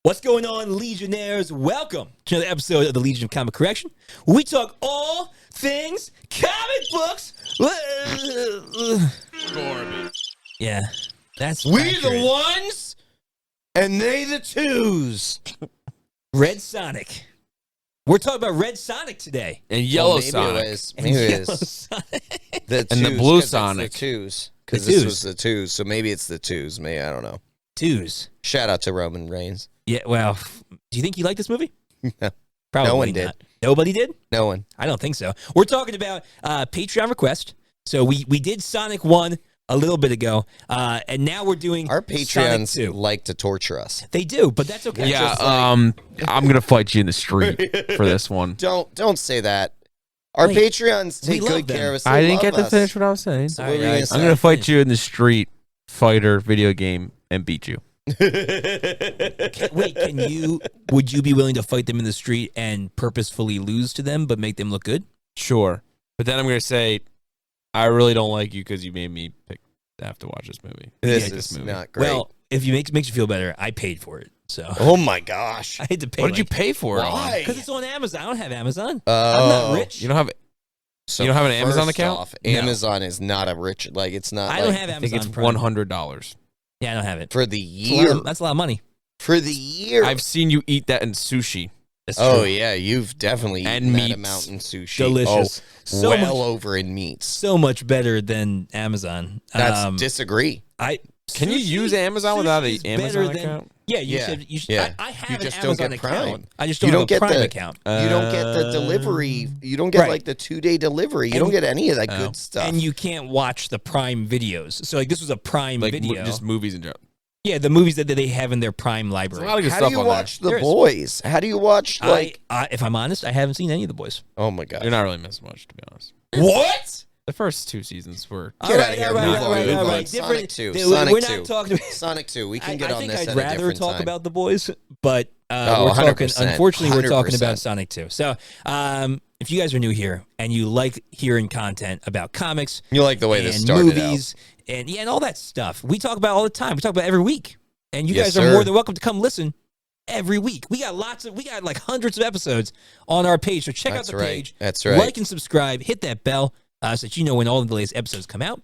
What's going on, Legionnaires? Welcome to another episode of the Legion of Comic Correction, where we talk all things comic books. Garbage. Yeah, that's We accurate. the ones, and they the twos. Red Sonic. We're talking about Red Sonic today. And Yellow Maybe Sonic. It is. And Maybe it Yellow is. Sonic. The And the twos, Blue 'cause it's Sonic. The twos. Because The this twos. was the twos, so maybe it's the twos. Maybe, I don't know. Twos. Shout out to Roman Reigns. Yeah, well, do you think you like this movie? No. Probably No one not. did. Nobody did? No one. I don't think so. We're talking about Patreon request. So we did Sonic 1 a little bit ago, and now we're doing Our Sonic Patreons 2. like to torture us. They do, but that's okay. Yeah, Just I'm gonna fight you in the street for this one. Don't say say Our Wait, Patreons we take love good them. care of us. I They didn't love get to us. finish what I was saying. So All what were right, you all gonna right. say? I'm gonna fight you in the street, fighter, video game, and beat you. Wait, would you be willing to fight them in the street and purposefully lose to them, but make them look good? Sure, but then I'm gonna say, I really don't like you because you made me have to watch this movie. This Hate is movie. not great. Well, if you makes you feel better, I paid for it. So Oh my gosh. I had to pay. What did you pay for it on? Why? Because it's on Amazon. I don't have Amazon. Oh. I'm not rich. You don't have. So You don't have an Amazon first account? off, No. Amazon is not a rich, like, it's not. I don't like, have I Amazon. think it's Prime. $100. Yeah, I don't have it. for the That's a lot year. of- That's a lot of money. For the year. I've seen you eat that in sushi. That's Oh true. yeah, you've definitely And eaten that meats. amount in sushi. Delicious. Oh, So well much- over in meats. So much better than Amazon. That's disagree. Can you use Amazon without an sushi's better Amazon than- account? Yeah, you Yeah, should. You should yeah. I have You an just don't Amazon get account. Prime. I just You don't don't have a get Prime the- account. You don't get the delivery. You don't get right. like the 2-day delivery. You And- don't get any of that Oh. good stuff. And you can't watch the Prime videos. So like this was a Prime Like video. just movies in general. Yeah, the movies that they have in their Prime There's a library. lot of good How stuff do you on watch There The is. Boys? How do you watch like? If I'm honest, I haven't seen any of the boys. Oh my there. god! You're not really missing much, to be honest. What? The first 2 seasons were. Get All outta here. all right, Move all on, right, move all on. right. Sonic 2. We're Sonic not 2. talking. Sonic 2. We can get I on think this I'd at a rather different talk time. about the boys, but Oh, we're talking. 100%, Unfortunately, we're talking 100%. about Sonic 2. So, if you guys are new here and you like hearing content about comics You like the way this and started movies and all that stuff, we talk about all the time. We talk about every week, and you Yes, guys are sir. more than welcome to come listen every week. We got like hundreds of episodes on our page. So check That's out the right. page. That's right. Like and subscribe. Hit that bell so that you know when all the latest episodes come out.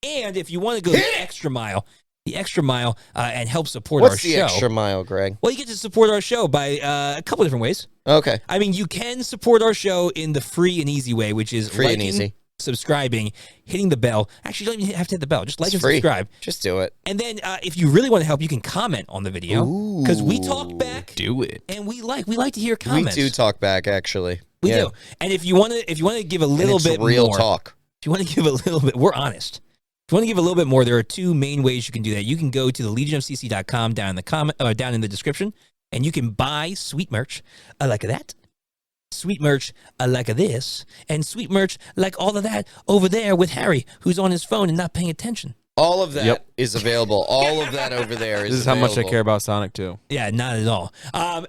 And if you want to go the extra mile, and help support What's our the show. extra mile, Greg? Well, you get to support our show by a couple different ways. Okay. I mean, you can support our show in the free and easy way, which is Free and liking, easy. subscribing, hitting the bell. Actually, you don't even have to hit the bell. Just like It's and free. subscribe. Just do it. And then if you really want to help, you can comment on the video because we talk Ooh. back Do it. and we like to hear comments. We do talk back, actually. We Yeah. do. And if you want to give a And little it's bit real more, talk. if you want to give a little bit, we're honest. If you want to give a little bit more, there are 2 main ways you can do that. You can go to the legionofcc.com down in the description, and you can buy sweet merch like that, sweet merch like this, and sweet merch like all of that over there with Harry, who's on his phone and not paying attention. All of that is Yep. available. All of that over there is This is how much I available. care about Sonic 2. Yeah, not at all.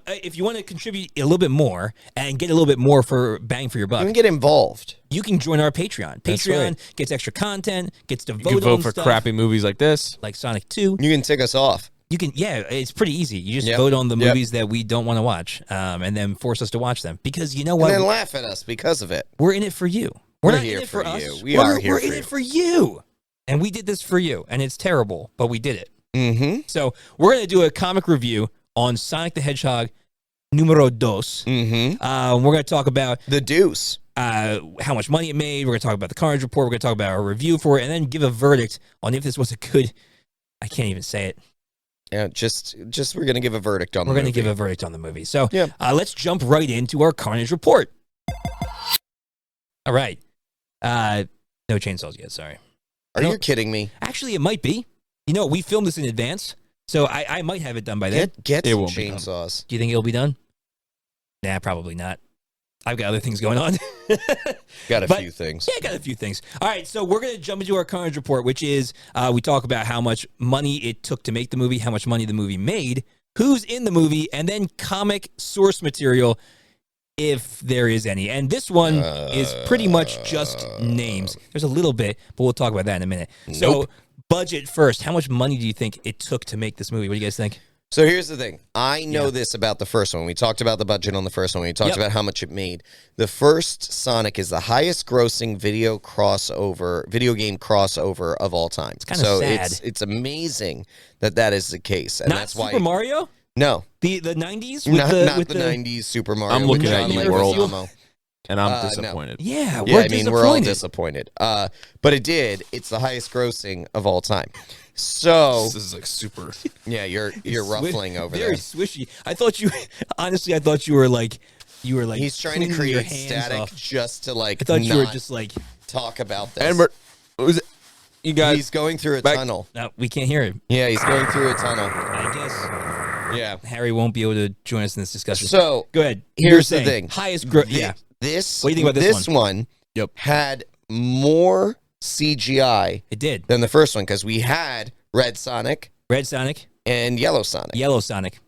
If you want to contribute a little bit more and get a little bit more for bang for your buck, You can get involved. you can join our Patreon. That's Patreon right. gets extra content, gets to You vote can vote on for stuff crappy movies like this. like Sonic 2. You can tick us off. You can, it's pretty easy. You just Yep. vote on the Yep. movies that we don't want to watch, and then force us to watch them. Because you know And what? then laugh at us because of it. We're in it for you. We're We're not here in it for for us. you. We are here We're for in you. it for you. And we did this for you. And it's terrible, but we did it. Mm-hmm. So we're going to do a comic review on Sonic the Hedgehog numero dos. Mm-hmm. We're going to talk about The deuce. how much money it made. We're going to talk about the Carnage Report. We're going to talk about our review for it, and then give a verdict on if this was a good. I can't even say it. Yeah, just we're gonna give a verdict on. We're the going to movie. give a verdict on the movie. So Yeah. let's jump right into our Carnage Report. All right. No chainsaws yet. Sorry. Are you kidding me? Actually, it might be. You know, we filmed this in advance, so I might have it done by then. Get It some won't be done. chainsaws. Do you think it'll be done? Nah, probably not. I've got other things going on. Got a But- few things. Yeah, I got a few things. All right, so we're going to jump into our Carnage Report, which is we talk about how much money it took to make the movie, how much money the movie made, who's in the movie, and then comic source material, if there is any. And this one is pretty much just names. There's a little bit, but we'll talk about that in a minute. So, Nope. budget first. How much money do you think it took to make this movie? What do you guys think? So here's the thing. I know this about the first one. We talked about the budget on the first one. We talked about how much it made. The first Sonic is the highest grossing video game crossover of all time. It's kind of sad. It's amazing that is the case. And Not that's Super why Mario? No. The 90s? Not the 90s Super Mario. I'm looking with at John you, world. Leguizamo. And I'm No. disappointed. Yeah, Yeah, we're I mean, disappointed. we're all disappointed. But it did. It's the highest grossing of all time. So, This is like super. yeah, you're ruffling over Very there. swishy. I thought you, honestly, I thought you were like, He's trying to cleaning your create hands static off. just to I thought you were just like, talk about this. And was it? You guys. He's going through a back- tunnel. no, we can't hear him. Yeah, he's going through a tunnel. I guess Yeah. Harry won't be able to join us in this discussion. So Go ahead. here's You're the saying thing. Highest growth. Yeah. This. What do you think about this one? Yep. Had more CGI It did. than the first one because we had Red Sonic Red Sonic, and Yellow Sonic. Yellow Sonic.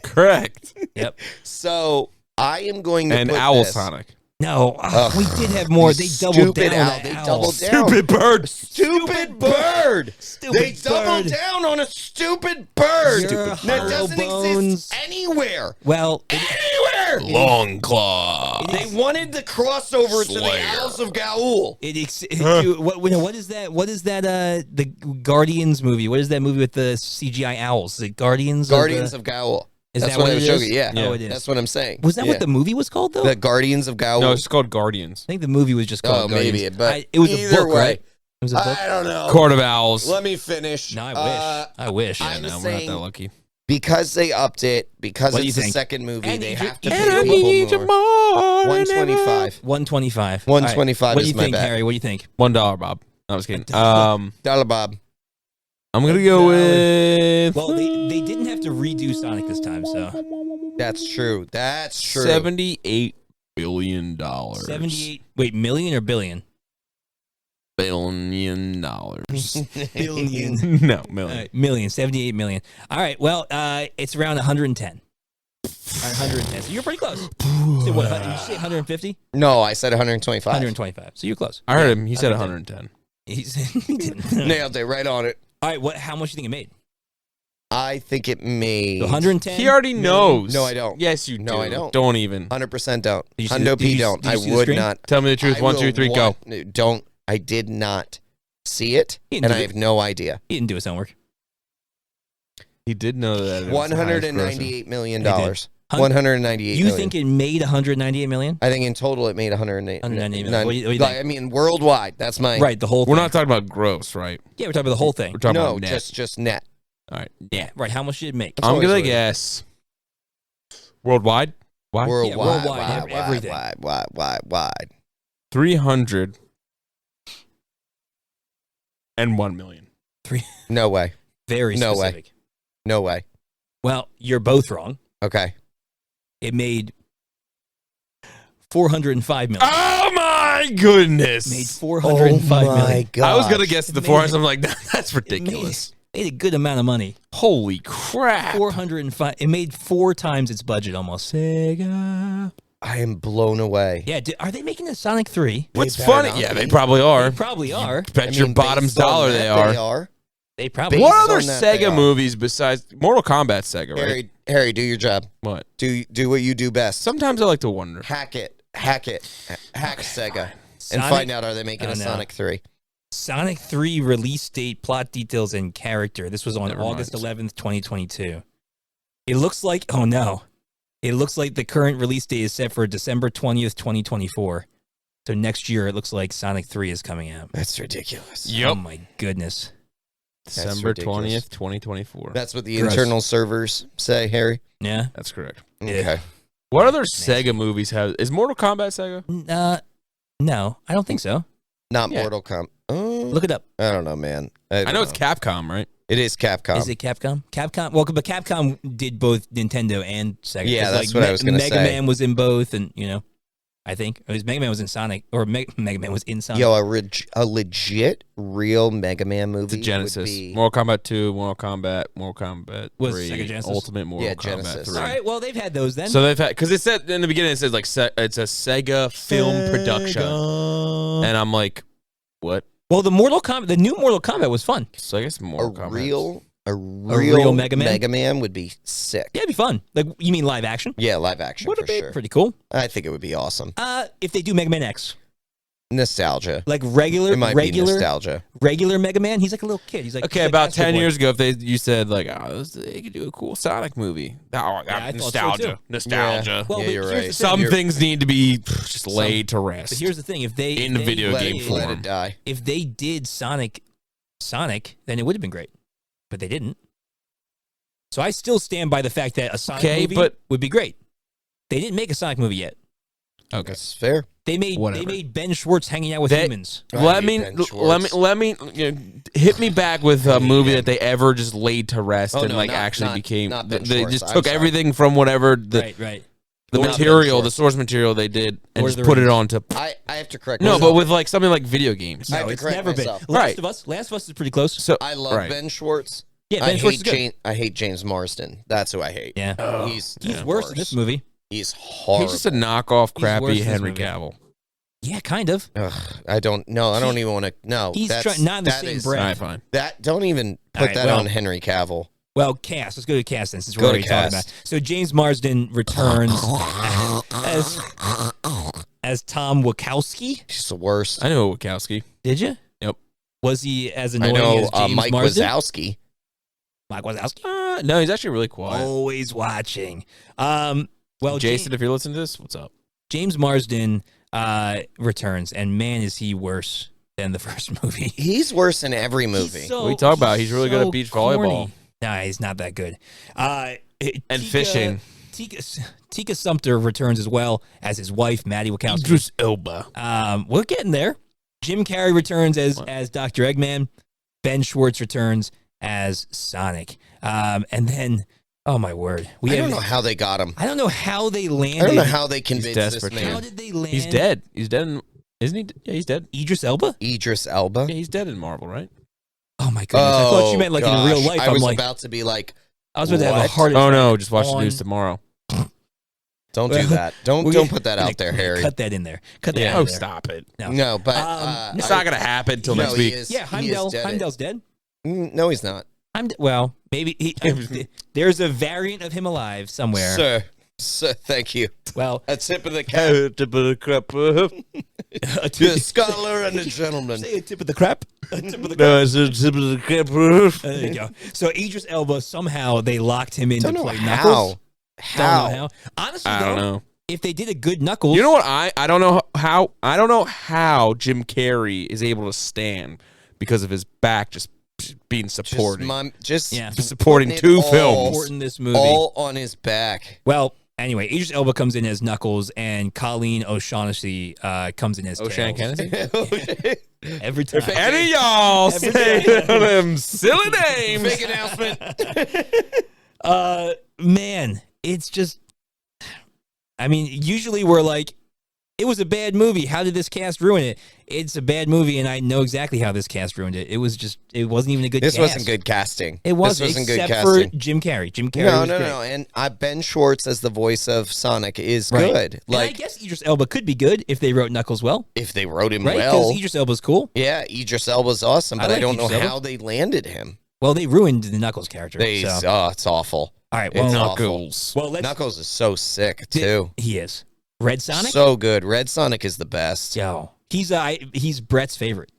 Correct. Yep. So I am going to And put Owl this. Sonic. No, Ugh. we did have more. You They doubled stupid down. owl. on They Owl. doubled down. Stupid bird. Stupid bird. Stupid They doubled bird. down on a stupid bird You're that hollow doesn't bones. exist anywhere. Well, Anywhere. Long claw. They wanted the crossover to the Slayer. Owls of Gaul. what is that? What is that? The Guardians movie. What is that movie with the CGI owls? The Guardians Of Gaul. Is That's that what what I it was is? showing you. Yeah. Oh, it is. That's what I'm saying. Was that Yeah. what the movie was called though? The Guardians of Gaul? No, it's called Guardians. I think the movie was just called Oh, maybe, Guardians. but it was a either book, way, right? It was a book. I don't know. Court of Owls. Let me finish. No, I wish. I wish. I'm no, we're not saying- that lucky. Because they upped it, because What do it's you the think? second movie, And they you- have to and pay people more. 125. 125. 125 What do is you my think, bet. Harry? What do you think? $1, Bob. No, I was kidding. Dollar Bob. I'm gonna go with. Well, they didn't have to redo Sonic this time, so That's true. That's true. $78 billion. 78. Wait, million or billion? billion dollars. Billion. No, million. Million. 78 million. All right. Well, it's around 110. 110. So you're pretty close. So what? Did you say 150? No, I said 125. 125. So you're close. I heard him. He said 110. 110. He didn't. Nailed it right on it. All right. What? How much do you think it made? I think it made 110. He already knows. No, I don't. Yes, you do. No, I don't. Don't even. 100% don't. Did you see Hundo the- P did you- don't. did I you see the would screen? not. Tell me the truth. I 1, 2, will 3, go. Don't. I did not see it, He didn't and do I it. have no idea. He didn't do his homework. He did know that. it was the highest grosser. $198 million. He did. $198 You million. think it made 198 million? I think in total it made 108 198 million. What do you think? I mean, worldwide. That's my Right. The whole. We're thing. not talking about gross, right? Yeah, we're talking about the whole thing. We're talking no, about net. just net. All right. Yeah. Right. How much did it make? That's I'm always gonna what it is. guess. Worldwide. Why? Worldwide, worldwide, everything. wide. 301 million. No way. Very No way. specific. No way. Well, you're both wrong. Okay. It made 405 million. Oh my goodness! Made 405 million. God. I was gonna guess the It 400. made- I'm like, that's It ridiculous. made a good amount of money. Holy crap! 405. It made 4 times its budget almost. Sega. I am blown away. Yeah. Are they making a Sonic 3? What's They better funny? not Yeah, be. they probably are. They probably are. Bet I your mean, bottom's based on dollar that, they are. They are. They probably. Based What on other that, they Sega are. movies besides Mortal Kombat Sega? Right? Harry, do your job. What? Do what you do best. Sometimes I like to wonder. Hack it. Hack Sega. And Sonic- find out, are they making Oh, a no. Sonic 3? Sonic 3 release date, plot details, and character. This was on Never August mind. 11th, 2022. It looks like, oh no. It looks like the current release date is set for December 20th, 2024. So next year, it looks like Sonic 3 is coming out. That's ridiculous. Oh my goodness. December ridiculous. 20th, 2024. That's what the Gross. internal servers say, Harry. Yeah. That's correct. Yeah. Okay. What other Sega movies have? Is Mortal Kombat Sega? No, I don't think so. Not Yeah. Mortal Kombat. Oh, Look it up. I don't know, man. I know it's Capcom, right? It is Capcom. Is it Capcom? Capcom. Well, but Capcom did both Nintendo and Sega. Yeah, 'Cause, that's what I was gonna Mega say. Man was in both, and I think it was Mega Man was in Sonic, or Mega Man was in Sonic. Yo, a legit, real Mega Man movie. The Genesis. Would be, Mortal Kombat 2, Mortal Kombat 3, Was Sega Genesis? Ultimate Mortal Yeah, Kombat Genesis. 3. All right. Well, they've had those then. So they've had, because it said in the beginning, it says like it's a Sega film production, and I'm like, what? Well, the new Mortal Kombat was fun. So I guess a Mortal Kombat. real A real Mega Man? Mega Man would be sick. Yeah, it'd be fun. Like, you mean live action? Yeah, live action Would for it be sure. pretty cool? I think it would be awesome. If they do Mega Man X, Nostalgia. like regular, It might be nostalgia. regular Mega Man, he's like a little kid. He's like Okay, he's like about Astro 10 Boy. years ago, if you said like, oh, they could do a cool Sonic movie. Oh, I thought so, nostalgia, too. nostalgia. Well, Yeah, but you're here's right. the thing. Some You're- things need to be just laid to rest. But here's the thing: if they In the video Let game it, form. let it die. if they did Sonic, then it would have been great. But they didn't. So I still stand by the fact that a Sonic Okay, movie but- would be great. They didn't make a Sonic movie yet. Okay. That's fair. They Whatever. made Ben Schwartz hanging out with They- humans. I Let hate me Ben let me Schwartz. let me hit me back with a movie that they ever just laid to rest Oh, and no, like not- actually not- became. not Ben They Schwartz. just I'm took sorry. everything from whatever the Right. Not Ben material, the Schwartz. source material they did, and Lord just of the put it Rings. onto. I have to correct No, myself. but with like something like video games. I have No, to it's correct never myself. been. Right. Last of Us is pretty close. So I love right. Ben Schwartz. Yeah, I Ben Schwartz hate is good. I hate James Marsden. That's who I hate. Yeah, He's he's worse in this movie. He's horrible. He's just a knockoff, He's worse crappy in this Henry movie. Cavill. Yeah, kind of. Ugh, I don't even want to. No, He's that's, not in the that same is- breath. All right, fine. That don't even All put right, that well- on Henry Cavill. Well, cast. Let's go to cast then, since we're Go to already talking cast. about. So James Marsden returns as Tom Wachowski. He's the worst. I know Wachowski. Did you? Yep. Was he as I annoying know as James Mike Marsden? Wazowski. Mike Wazowski. No, he's actually really quiet. Always watching. Well, Jason, if you're listening to this, what's up? James Marsden returns, and man, is he worse than the first movie. He's worse in every movie. He's so- What are you talking about? He's really good at so beach corny. volleyball. Nah, he's not that good. And fishing. Tika Sumpter returns as well as his wife, Maddie Wachowski. Idris Elba. We're getting there. Jim Carrey returns as Dr. Eggman. Ben Schwartz returns as Sonic. And then, oh my word, I don't know how they got him. I don't know how they landed. I don't know how they convinced this desperate, man. How did they land? He's dead. He's dead. Isn't he? Yeah, he's dead. Idris Elba? Idris Elba. Yeah, he's dead in Marvel, right? Oh my goodness! I thought you meant like in real gosh. life. I I'm was like, about to be like, I was about to have a what? heart Oh attack. no, just watch the on- news tomorrow. don't do that. Don't put that out there, Harry. Cut that in there. Cut that Yeah. out Oh, there. stop it. No, but It's not gonna happen till no, next he week. is- Yeah, he is dead. Heimdall's dead. No, he's not. Well, maybe there's a variant of him alive somewhere. Sir, thank you. Well, A tip of the cap. a The scholar and a gentleman. Say a tip of the crap. A tip of the crap. No, it's a tip of the cap. There you go. So Idris Elba, somehow they locked him in Don't to know play how. Knuckles. How? Don't know how. Honestly, I don't though, know. if they did a good Knuckles, You know what? I don't know how Jim Carrey is able to stand because of his back just being supporting. Yeah. Supporting putting two it all- films. important this movie. all on his back. Well, anyway, Idris Elba comes in as Knuckles, and Colleen O'Shaughnessy comes in as O'Shane Tails. Kennedy. Every time. Any of y'all Every say them silly names? Big announcement. Man, it's just. I mean, usually we're like, it was a bad movie. How did this cast ruin it? It's a bad movie, and I know exactly how this cast ruined it. It wasn't even a good This cast. wasn't good casting. It wasn't, This wasn't good except for casting. Jim Carrey. Jim Carrey No, was no, great. no. And Ben Schwartz as the voice of Sonic is Right. good. And I Like, guess Idris Elba could be good if they wrote Knuckles well, if they wrote him right? Because well. Idris Elba's cool. Yeah, Idris Elba's awesome, I but I, like don't know Idris Elba. how they landed him. Well, they ruined the Knuckles character. They, so. it's awful. All right, It's well, awful. Knuckles. well, let's. Knuckles is so sick too. He is. Red Sonic. So good. Red Sonic is the best. Yo, he's Brett's favorite.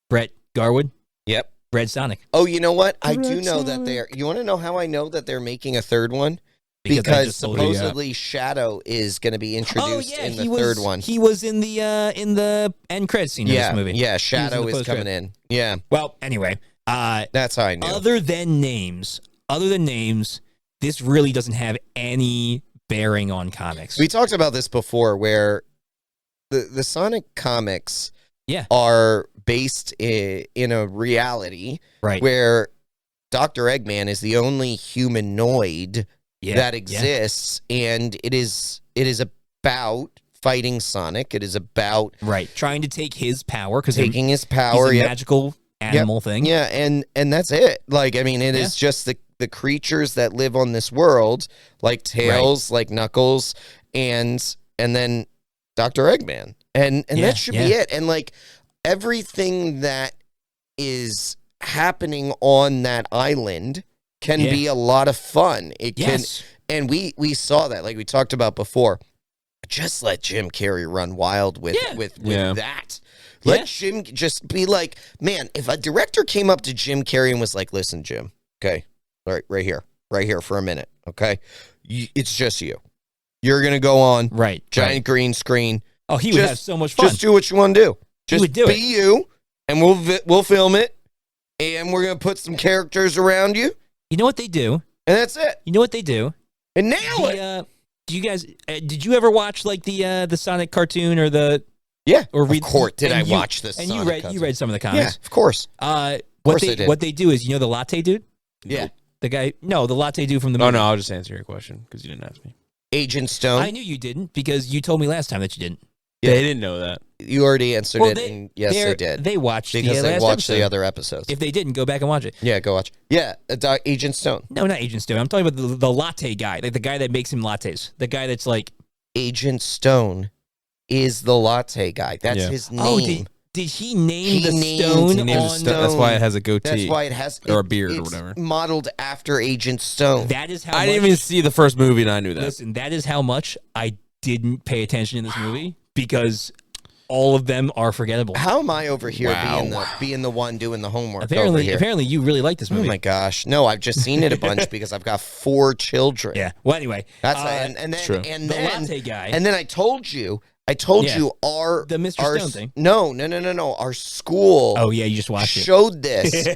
Brett Garwood, Yep. Red Sonic. Oh, you know what? I do Red know that Sonic. they're. You want to know how I know that they're making a third one? I Because just told you. supposedly Shadow is going to be introduced in the he was, third one. He was in the end credits scene of Yeah, this movie. yeah. in Shadow the is coming post-credit. in. Yeah, Well, anyway, that's how I knew. other than names, this really doesn't have any bearing on comics. We talked about this before, where the Sonic comics Yeah. are based in a reality right. where Dr. Eggman is the only humanoid Yeah, that yeah. exists, and it is about fighting Sonic. It is about Right. Trying to take his power because taking his he's power. a Yep. magical animal thing. Yeah, and that's it. Like, I mean, it is just the creatures that live on this world, like Tails, like Knuckles, and then Dr. Eggman. And Yeah, that should be it. And like everything that is happening on that island can be a lot of fun. It can, and we saw that, like we talked about before. Just let Jim Carrey run wild with that. Let Jim just be like, man, if a director came up to Jim Carrey and was like, listen, Jim, okay, all right here for a minute, okay? It's just you. You're going to go on giant green screen. Oh, he would have so much fun. Just do what you want to do. Just would do be it. you, and we'll film it, and we're going to put some characters around you. You know what they do? And that's it. You know what they do? And nail it. Do you guys? Did you ever watch like the Sonic cartoon or the? Yeah. Or read? Of course, did I watch this? And Sonic you read some of the comics. Yeah, of course. What they do is, you know, the latte dude. Yeah. The guy. No, the latte dude from the. Oh movie. no, I'll just answer your question because you didn't ask me. Agent Stone. I knew you didn't because you told me last time that you didn't. Yeah, they didn't know that. You already answered it, and yes, they did. They watched because the they last watched episode. the other episodes. If they didn't, go back and watch it. Yeah, go watch. Yeah, Agent Stone. No, not Agent Stone. I'm talking about the latte guy, like the guy that makes him lattes. The guy that's like Agent Stone is the latte guy. That's his name. Oh, did he name the named stone the on? stone. That's why it has a goatee. That's why it has or a beard or it's whatever. Modeled after Agent Stone. That is how I much, didn't even see the first movie and I knew that. Listen, that is how much I didn't pay attention in this movie because all of them are forgettable. How am I over here being the one doing the homework? Apparently, you really like this movie. Oh my gosh! No, I've just seen it a bunch because I've got 4 children. Yeah. Well, anyway, That's and then true. and the then latte guy. and then I told you our The Mr. Stone thing. No. Our school. Oh yeah, you just watched it. Showed this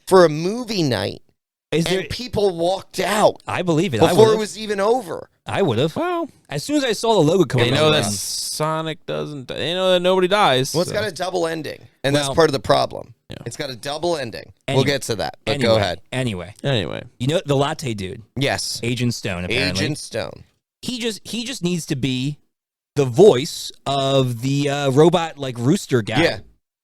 for a movie night, Is there? and people walked out I believe it. I before would it was even over. I would have. Well, As soon as I saw the logo come they up, know I that was like, Sonic doesn't. They know that nobody dies. Well, it's so. got a double ending, and Well, that's part of the problem. Yeah. It's got a double ending. Anyway. We'll get to that, but anyway, go ahead. Anyway, Anyway, the latte dude, Yes, Agent Stone. Apparently, Agent Stone. he just needs to be the voice of the robot like rooster guy.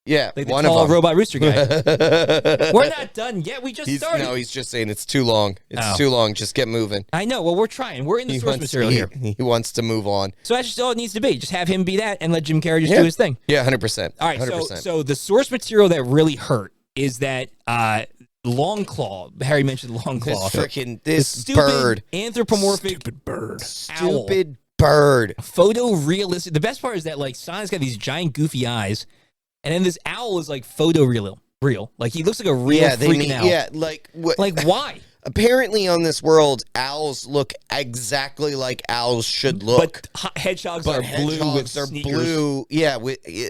Yeah, Like the one tall of them. robot rooster guy. We're not done yet. We just started. No, he's just saying it's too long. It's Oh. too long. Just get moving. I know. Well, we're trying. We're in the source material here. He wants to move on. So that's just all it needs to be. Just have him be that and let Jim Carrey just do his thing. Yeah, 100%. All right. 100%. So the source material that really hurt is that Longclaw. Harry mentioned Longclaw. this stupid bird. anthropomorphic bird. Stupid bird. photorealistic. The best part is that like Sonic's got these giant goofy eyes, and then this owl is like photoreal. Like he looks like a real freaking owl. Yeah, like Like why? apparently on this world, owls look exactly like owls should look. But hedgehogs But are blue with hedgehogs are sneakers. blue. Yeah,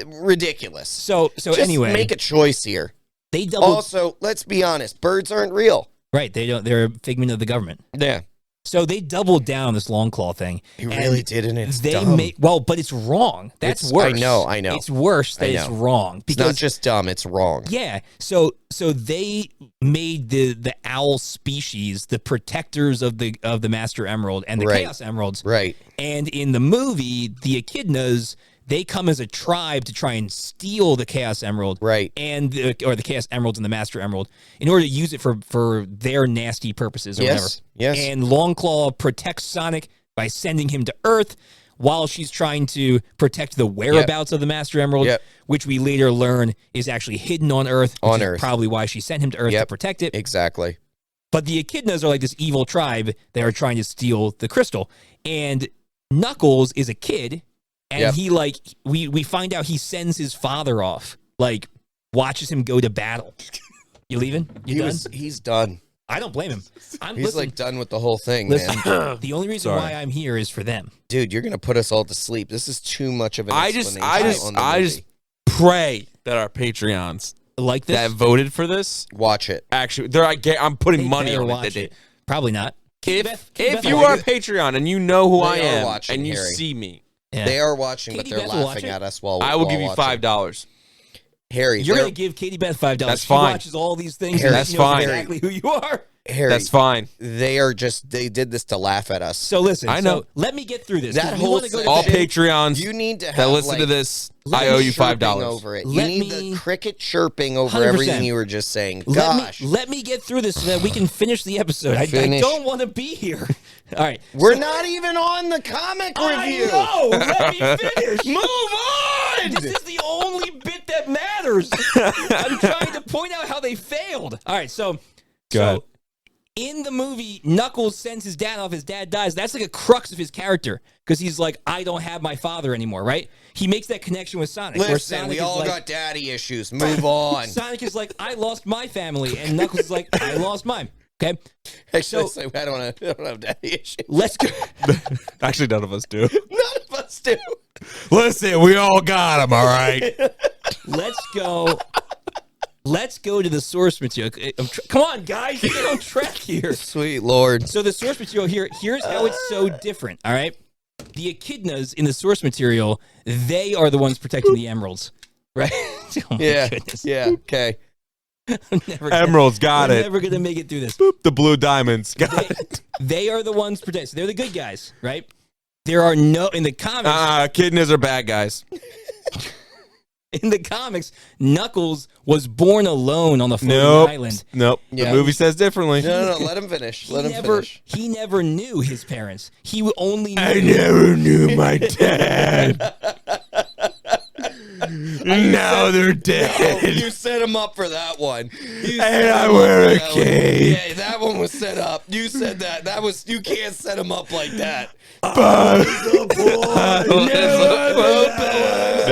ridiculous. So Just anyway, make a choice here. they double Also, let's be honest, birds aren't real. right. They don't. They're a figment of the government. Yeah, So they doubled down on this Longclaw thing. you and really did, and it's they dumb. but it's wrong. That's worse. I know. It's worse that I it's know. wrong It's not because just dumb; it's wrong. yeah. So they made the owl species the protectors of the Master Emerald and the Right. Chaos Emeralds. Right. And in the movie, the Echidnas, they come as a tribe to try and steal the Chaos Emerald, Right. and the Chaos Emeralds and the Master Emerald in order to use it for their nasty purposes or whatever. Yes. And Longclaw protects Sonic by sending him to Earth while she's trying to protect the whereabouts of the Master Emerald, Yep. which we later learn is actually hidden on Earth, which On is Earth. probably why she sent him to Earth to Yep. protect it. Exactly. But the Echidnas are like this evil tribe that are trying to steal the crystal. And Knuckles is a kid, and Yep. he like we find out he sends his father off, like watches him go to battle. You leaving? You done? He's done. I don't blame him. He's listen, like done with the whole thing, listen, man. the only reason Sorry. why I'm here is for them. Dude, you're gonna put us all to sleep. This is too much of an I explanation just on the movie. pray that our Patreons Like this? that voted for this Watch it. actually, I'm putting They money better on it. watch that it. Probably not. If you are a Patreon and you know who I They are am watching, and you Harry. see me, Yeah. They are watching, but Katie they're Beth will watch laughing it. at us while I will while give you watching. $5. Harry, You're they're- going to give Katie Beth $5. That's She fine. watches all these things. Harry, and that's she knows fine. exactly who you are. Harry, That's fine. they did this to laugh at us. So listen, I know. So let me get through this. That 'cause we whole wanna go to section- All bed. Patreons You need to have that listen like, to this, let I owe me you chirping $5. over it. Let you need me- the cricket chirping over 100%. everything you were just saying. Let Gosh, me get through this so that we can finish the episode. I Finish. don't want to be here. All right. we're not even on the comic review. I know. Let me finish. Move on. This is the only bit that matters. matters. I'm trying to point out how they failed. All right, Go ahead. in the movie, Knuckles sends his dad off. His dad dies. That's like a crux of his character because he's like, I don't have my father anymore, right? He makes that connection with Sonic. where Listen, Sonic we is all like, got daddy issues. Move on. Sonic is like, I lost my family, and Knuckles is like, I lost mine. Okay, Actually, so- I don't have daddy issues. let's go. Actually, none of us do. None of us do. Listen, we all got him, all right? Let's go. Let's go to the source material. Come on, guys, get on track here. Sweet Lord. So the source material here's how it's so different, all right? The echidnas in the source material, they are the ones protecting the emeralds, right? Oh my Yeah. goodness. Yeah. Okay. I'm never gonna- Emeralds, got we're it. never going to make it through this. Boop, the blue diamonds, got They, it. they are the ones protecting. So they're the good guys, right? There are no, in the comics, Echidnas are bad guys. Knuckles was born alone on the floating Nope. island. Nope. Yeah. The movie says differently. No. Let him finish. Let him finish. He never knew his parents. He only knew. I never knew my dad. Now they're Oh, dead. you set him up for that one. You And set I him up wear for a that one. cape. Yeah, that one was set up. You said that. That was. You can't set him up like that. But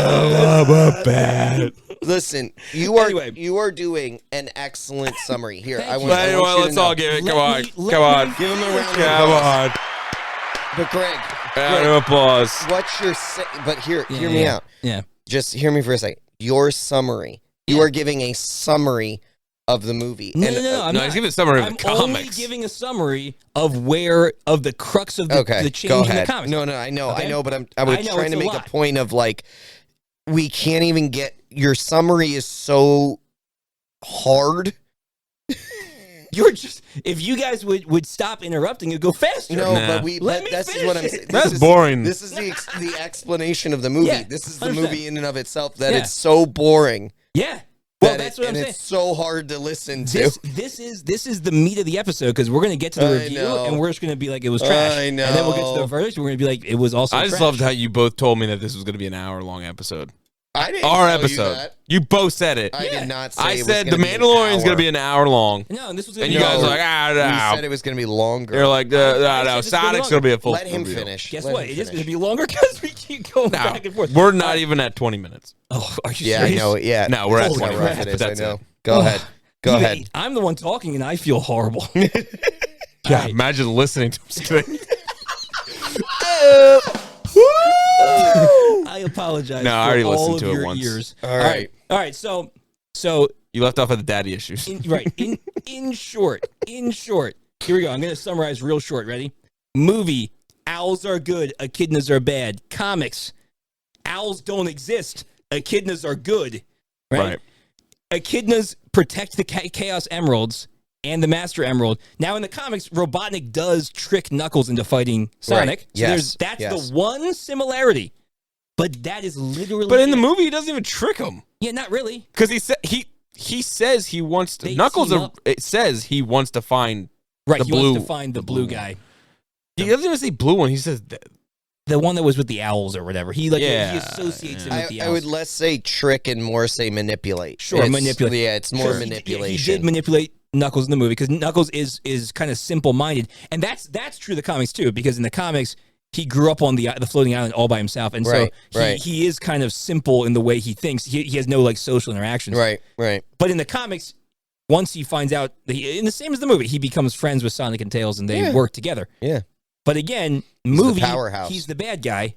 I'm a bat. Listen, you are Anyway. you are doing an excellent summary here. Thank I you. want, I want you to Let's know. all give it. Let Come on. me- let Come on. me- Give him a round of Come applause. on. But Greg, Round of applause. what's your but hear Yeah, me yeah, out. Yeah. Just hear me for a second. Your summary. You are giving a summary of the movie. No, And, no, no. I'm No, not. he's giving a summary of I'm the only comics. giving a summary of the crux of the, Okay, the go change in ahead. the comics. No, I know, Okay? I know, but I I was know, trying it's to a make lot. a point of like, we can't even get your summary is so hard. You're just if you guys would stop interrupting, it'd go faster. No, Nah. but Let me this is finish what I'm it. saying. That's boring. This is the explanation of the movie. Yeah, This is the 100%. movie in and of itself that Yeah. it's so boring. Yeah. Well, that that's what I'm saying. It's so hard to listen to. This is the meat of the episode because we're gonna get to the I review know. and we're just gonna be like it was trash. I And then we'll get to know. the verdict. We're gonna be like it was also. I just trash. loved how you both told me that this was going to be an hour-long episode. I didn't Our tell episode. You, that. You both said it. I Yeah. did not say I it was said The gonna be an Mandalorian's going hour. to be an hour long. No, and this was gonna And be you guys No. are like, You no. said it was going to be longer. You're like, I no, said no, it's gonna be Sonic's longer. going to be a full Let him reveal. finish. Guess Let what? him It is finish. gonna be longer because we keep going No, back and forth. we're not even at 20 minutes. Oh, are you Yeah, I serious? know. Yeah. No, we're at That's how 20 rough minutes, it but is. I that's know. it. Go ahead. Go Even- ahead. I'm the one talking and I feel horrible. Yeah, Alright. imagine listening to him. I apologize. No, I for already all listened of to it your once. ears. All right. All right. So You left off at the daddy issues. in short, here we go. I'm going to summarize real short. Ready? Movie: owls are good, echidnas are bad. Comics: owls don't exist, echidnas are good. Right? Echidnas protect the Chaos Emeralds and the Master Emerald. Now in the comics, Robotnik does trick Knuckles into fighting Sonic. Right. So Yes. that's Yes. the one similarity. But that is literally But in the it. movie, he doesn't even trick him. Yeah, not really. Because he says he wants to. They Knuckles, team up. it says he wants to find. Right, The he wants blue- to find the the blue blue guy. He doesn't even say blue one. He says, The one that was with the owls or whatever. He Yeah, he associates him I, with the I owls. would less say trick and more say manipulate. Sure, It's- manipulate. Yeah, it's more Sure. manipulation. He did manipulate Knuckles in the movie because Knuckles is kind of simple minded, and that's true of the comics too. Because in the comics, he grew up on the floating island all by himself, and Right, so right. he is kind of simple in the way he thinks. He has no like social interactions. Right. But in the comics, once he finds out, in the same as the movie, he becomes friends with Sonic and Tails, and they Yeah. work together. Yeah. But again, the movie, powerhouse. he's the bad guy.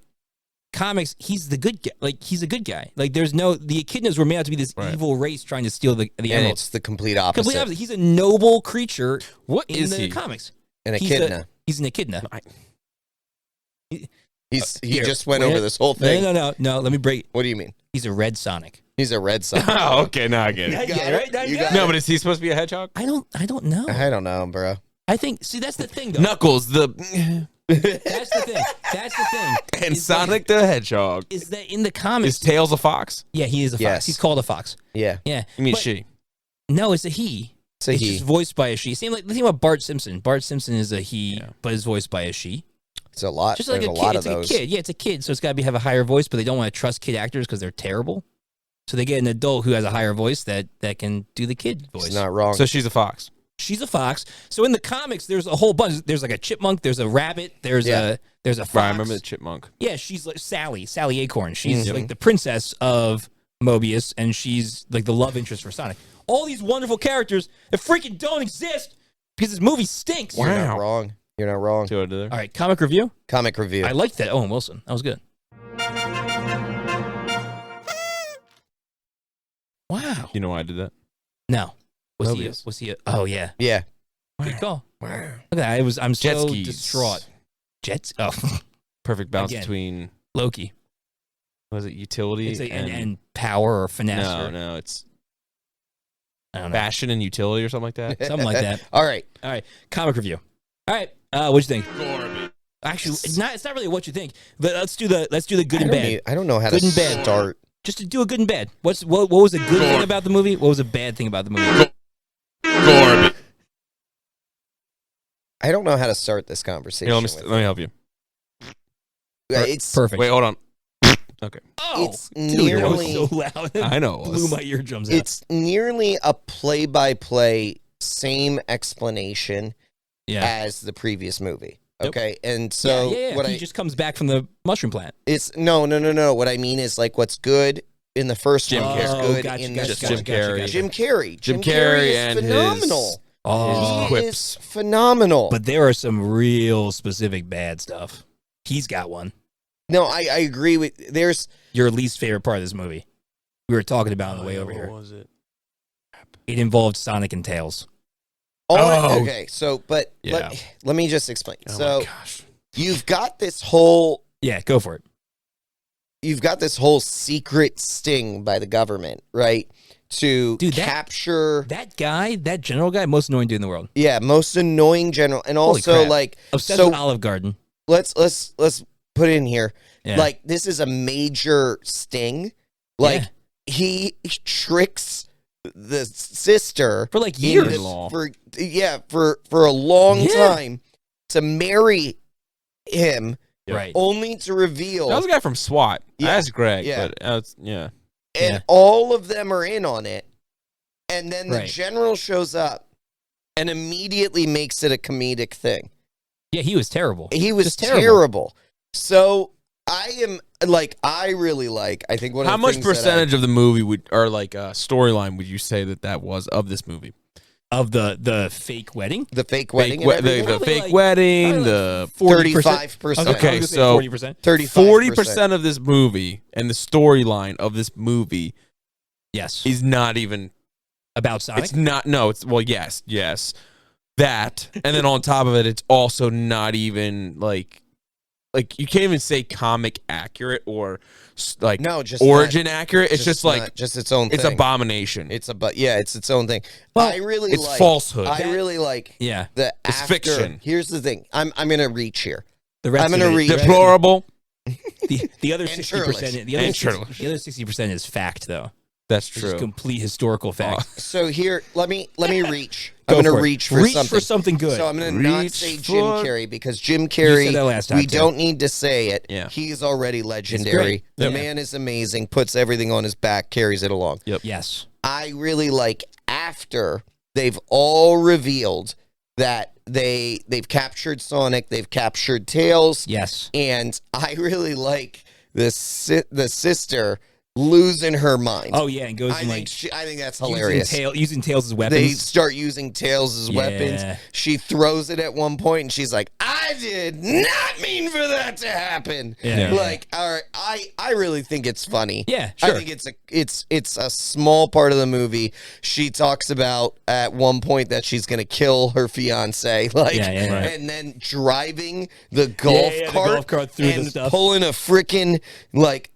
Comics, he's the good guy. Like he's a good guy. Like the echidnas were made out to be this Right. evil race trying to steal the And emeralds. it's the complete opposite. Complete opposite. He's a noble creature "What in is the he?" comics. An He's echidna. He's an echidna. He Here, just went wait. over this whole thing. No. Let me break. What do you mean? He's a red Sonic. He's a red sun. Oh, okay, now I get Yeah, it. got yeah, it. right? Now You got got it. No, but is he supposed to be a hedgehog? I don't know. I don't know, bro. I think. See, that's the thing, though. Knuckles, the That's the thing. That's the thing. and Is that- Sonic the Hedgehog. is that in the comics? Is Tails a fox? Yeah, he is a fox. Yes. He's called a fox. Yeah. Yeah. You mean But- she? No, it's a he. It's a It's he. just voiced by a she. Same like the thing about Bart Simpson. Bart Simpson is a he, Yeah. but is voiced by a she. It's a lot. Just like There's a a kid. lot It's of like those. a kid. Yeah, it's a kid, so it's got to have a higher voice, but they don't want to trust kid actors because they're terrible. So they get an adult who has a higher voice that can do the kid voice. It's not wrong. So she's a fox. She's a fox. So in the comics, there's a whole bunch. There's like a chipmunk. There's a rabbit. There's a fox. Right, I remember the chipmunk. Yeah, she's like Sally Acorn. She's like the princess of Mobius, and she's like the love interest for Sonic. All these wonderful characters that freaking don't exist because this movie stinks. You're Wow. not wrong. You're not wrong. See what I did there? All right, comic review. Comic review. I liked that. Owen Wilson. That was good. Wow. You know why I did that? No. Mobius. Was he? Oh yeah. yeah. Good call. Wow. Look at that. I'm Jet so skis. distraught. Jets. Oh, Perfect balance Again. between, Loki. was it utility It's and power or finesse. no, or, no, it's I don't know. fashion and utility or something like that. Something like that. All right. All right. Comic review. All right. What'd you think? Actually, it's not really what you think. But let's do the good and bad. I don't know how Good to and bad. start. Just to do a good and bad. What was a good thing about the movie? What was a bad thing about the movie? I don't know how to start this conversation. Here, let with me help you. It's Perfect. Wait, hold on. Okay. Oh, it's dude, that was nearly so loud. It I know. It blew was. my eardrums out. it's nearly a play-by-play same explanation Yeah. as the previous movie. Yep. Okay, and so yeah. what He just comes back from the mushroom plant. it's no. What I mean is like what's good in the first Jim one Carrey. is Oh, good gotcha, in gotcha, this gotcha, one. gotcha. Jim Carrey. Jim Carrey is and phenomenal. his Oh, He quips. is phenomenal. but there are some real specific bad stuff. He's got one. No, I agree with. There's Your least favorite part of this movie. We were talking about on the way over What here. was it? It involved Sonic and Tails. Oh. okay. So, but Yeah. let me just explain. Oh So my gosh. you've got this whole Yeah, go for it. secret sting by the government, right? To Dude, capture That guy, that general guy, most annoying dude in the world. most annoying general, and Holy also crap. like Obsessed so with Olive Garden. let's put it in here. Yeah. Like this is a major sting. Like he tricks the sister For like in years. this- In-law. for a long Yeah. time to marry him, Right. only to reveal That was a guy from SWAT. Yeah. That's Greg. Yeah. But yeah. and Yeah. all of them are in on it. And then the Right. general shows up and immediately makes it a comedic thing. Yeah, he was terrible. He was Just terrible. terrible. So I am like, I really like, I think one of How the much things that percentage of the movie or like storyline would you say that was of this movie? Of the fake wedding? the fake wedding, Fake and everything, the Probably fake like- wedding, probably the 35%. Okay, so 40%. 40% of this movie and the storyline of this movie Yes. is not even. About Sonic? It's not. No. It's yes. That, and then on top of it, it's also not even like you can't even say comic accurate or like No, just origin not- accurate. It's just like not- just its own it's thing. abomination. It's it's its own thing. Well, I really It's like falsehood. I really like Yeah. the It's after. fiction. Here's the thing. I'm gonna reach here. The rest I'm of gonna it- read- Deplorable. The other And 60%. The And other churlish. 60% is fact, though. That's It's just true. complete historical fact. So here, let me reach. Go I'm gonna for it. reach for reach something. for something good. So I'm gonna not Reach say Jim for- Carrey because Jim Carrey. that last time, we too. don't need to say it. Yeah. He's already great. legendary. The Yeah. man is amazing. Puts everything on his back. Carries it along. Yes. I really like after they've all revealed that they've captured Sonic, they've captured Tails, Yes. and I really like the sister losing her mind. Oh, yeah, and goes I and think like I think that's hilarious. using Tails as They weapons. start using Tails as Yeah. weapons. She throws it at one point, and she's like, "I did not mean for that to happen." Yeah. Like, all right, I really think it's funny. Yeah, I sure. think it's a small part of the movie. She talks about at one point that she's gonna kill her fiance, like, Yeah, right. and then driving the golf yeah, the cart, golf cart through the and stuff. pulling a freaking like.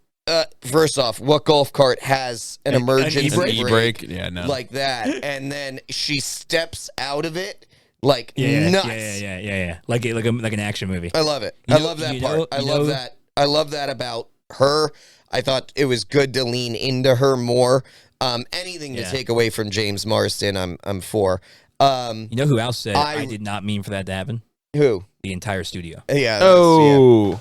First off, what golf cart has an emergency e-brake? brake? Yeah, no. Like that, and then she steps out of it like Yeah, nuts. yeah. Like an action movie. I love it. You I know- love that you part. know- I you love know- that. I love that about her. I thought it was good to lean into her more. Anything to Yeah. take away from James Marsden, I'm for. You know who else said I- I did not mean for that to happen? Who? The entire studio. Yeah. Oh.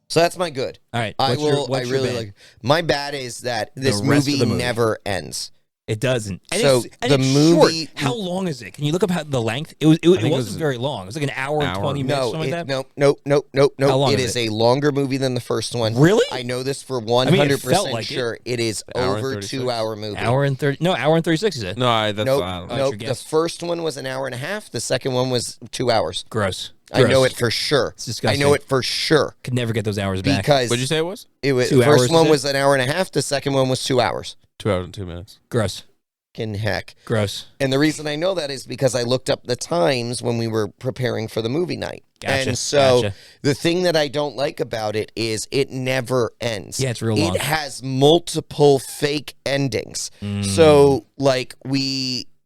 So that's my good. All right. I what's your really bad? like. My bad is that this rest of movie the movie. never ends. It doesn't. And So it's the short. movie- How long is it? Can you look up how the length? It think it wasn't was very long. It was like an hour and hour. 20 minutes, No, something like that. nope. How long It is is a longer movie than the first one. Really? I know this for mean, 100% it felt like it. sure. It is Hour and over 36. 2 hour movie. Hour and 30. No, hour and 36 is it? No, that's Nope, not. Oh, nope. your The guess. first one was an hour and a half. The second one was 2 hours. Gross. I know Gross. it for sure. It's disgusting. I know it for sure Could never get those hours back. because What'd you say it was? it was 2 the hours, first one is it? was an hour and a half. The second one was 2 hours. 2 hours and 2 minutes. Gross. Fucking heck. Gross. And the reason I know that is because I looked up the times when we were preparing for the movie night. Gotcha, And so gotcha. the thing that I don't like about it is it never ends. Yeah, it's real long. It has multiple fake endings. Mm. So like